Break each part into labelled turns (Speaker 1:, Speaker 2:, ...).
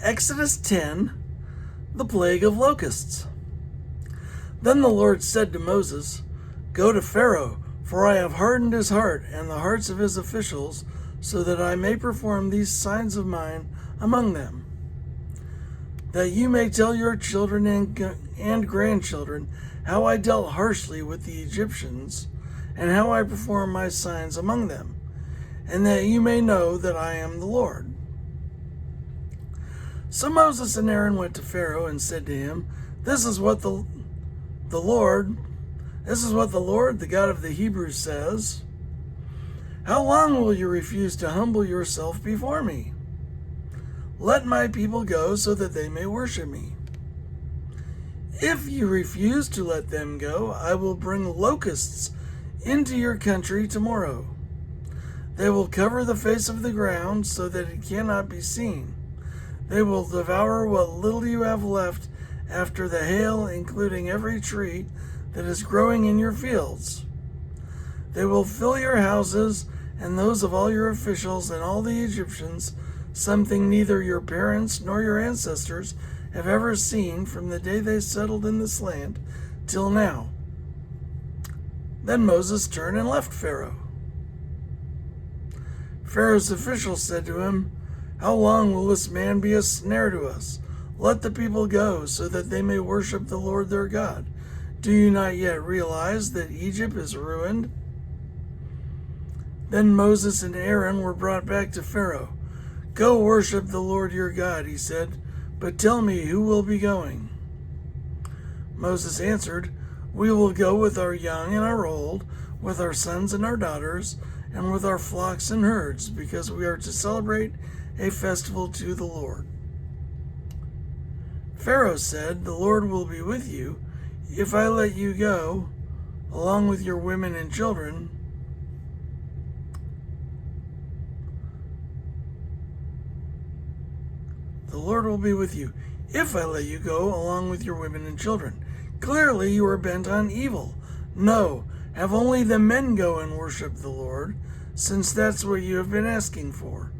Speaker 1: Exodus 10, the plague of locusts. Then the Lord said to Moses, "Go to Pharaoh, for I have hardened his heart and the hearts of his officials, so that I may perform these signs of mine among them, that you may tell your children and grandchildren how I dealt harshly with the Egyptians, and how I performed my signs among them, and that you may know that I am the Lord." So Moses and Aaron went to Pharaoh and said to him, This is what the Lord, the God of the Hebrews, says. How long will you refuse to humble yourself before me? Let my people go so that they may worship me. If you refuse to let them go, I will bring locusts into your country tomorrow. They will cover the face of the ground so that it cannot be seen. They will devour what little you have left after the hail, including every tree that is growing in your fields. They will fill your houses and those of all your officials and all the Egyptians, something neither your parents nor your ancestors have ever seen from the day they settled in this land till now. Then Moses turned and left Pharaoh. Pharaoh's officials said to him, How long will this man be a snare to us? Let the people go so that they may worship the Lord their God. Do you not yet realize that Egypt is ruined? Then Moses and Aaron were brought back to Pharaoh. Go worship the Lord your God, he said, but tell me who will be going. Moses answered, We will go with our young and our old, with our sons and our daughters, and with our flocks and herds, because we are to celebrate a festival to the Lord. Pharaoh said, The Lord will be with you if I let you go, along with your women and children. The Lord will be with you if I let you go, along with your women and children. Clearly you are bent on evil. No, have only the men go and worship the Lord, since that's what you have been asking for.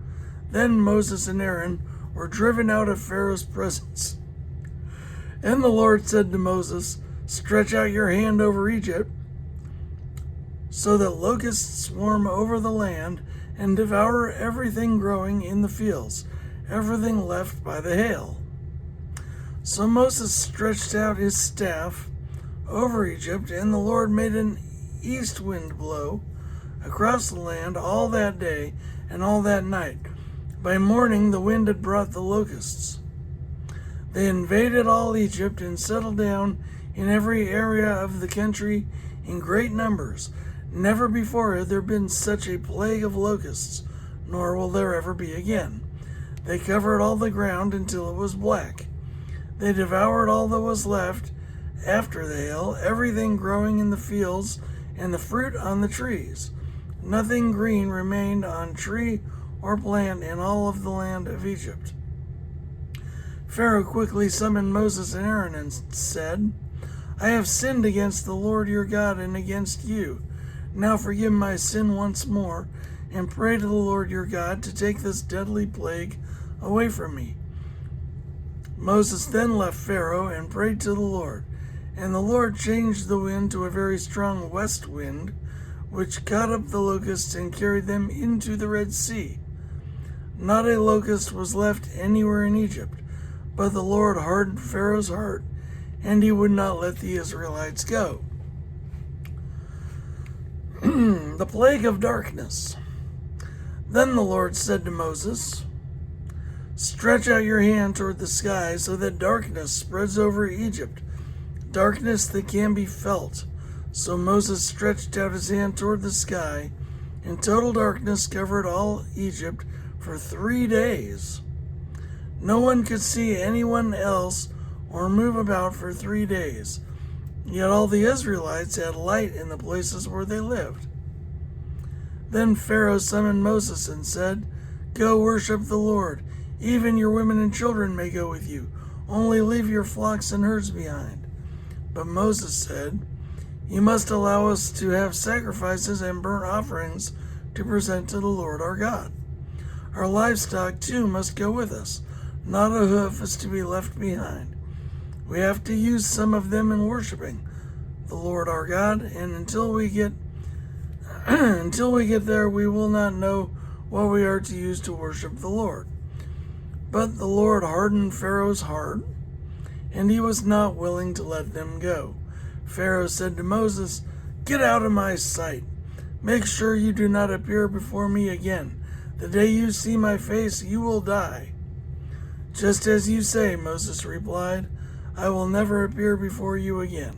Speaker 1: Then Moses and Aaron were driven out of Pharaoh's presence. And the Lord said to Moses, Stretch out your hand over Egypt, so that locusts swarm over the land and devour everything growing in the fields, everything left by the hail. So Moses stretched out his staff over Egypt, and the Lord made an east wind blow across the land all that day and all that night. By morning the wind had brought the locusts. They invaded all Egypt and settled down in every area of the country in great numbers. Never before had there been such a plague of locusts, nor will there ever be again. They covered all the ground until it was black. They devoured all that was left after the hail, everything growing in the fields and the fruit on the trees. Nothing green remained on tree or plant in all of the land of Egypt. Pharaoh quickly summoned Moses and Aaron and said, I have sinned against the Lord your God and against you. Now forgive my sin once more, and pray to the Lord your God to take this deadly plague away from me. Moses then left Pharaoh and prayed to the Lord, and the Lord changed the wind to a very strong west wind, which caught up the locusts and carried them into the Red Sea. Not a locust was left anywhere in Egypt, but the Lord hardened Pharaoh's heart, and he would not let the Israelites go. The plague of darkness. Then the Lord said to Moses, Stretch out your hand toward the sky so that darkness spreads over Egypt, darkness that can be felt. So Moses stretched out his hand toward the sky, and total darkness covered all Egypt for 3 days. No one could see anyone else or move about for 3 days. Yet all the Israelites had light in the places where they lived. Then Pharaoh summoned Moses and said, Go worship the Lord. Even your women and children may go with you. Only leave your flocks and herds behind. But Moses said, You must allow us to have sacrifices and burnt offerings to present to the Lord our God. Our livestock too must go with us. Not a hoof is to be left behind. We have to use some of them in worshiping the Lord our God, and until we get there, we will not know what we are to use to worship the Lord. But the Lord hardened Pharaoh's heart, and he was not willing to let them go. Pharaoh said to Moses, "Get out of my sight. Make sure you do not appear before me again. The day you see my face, you will die." "Just as you say," Moses replied. "I will never appear before you again."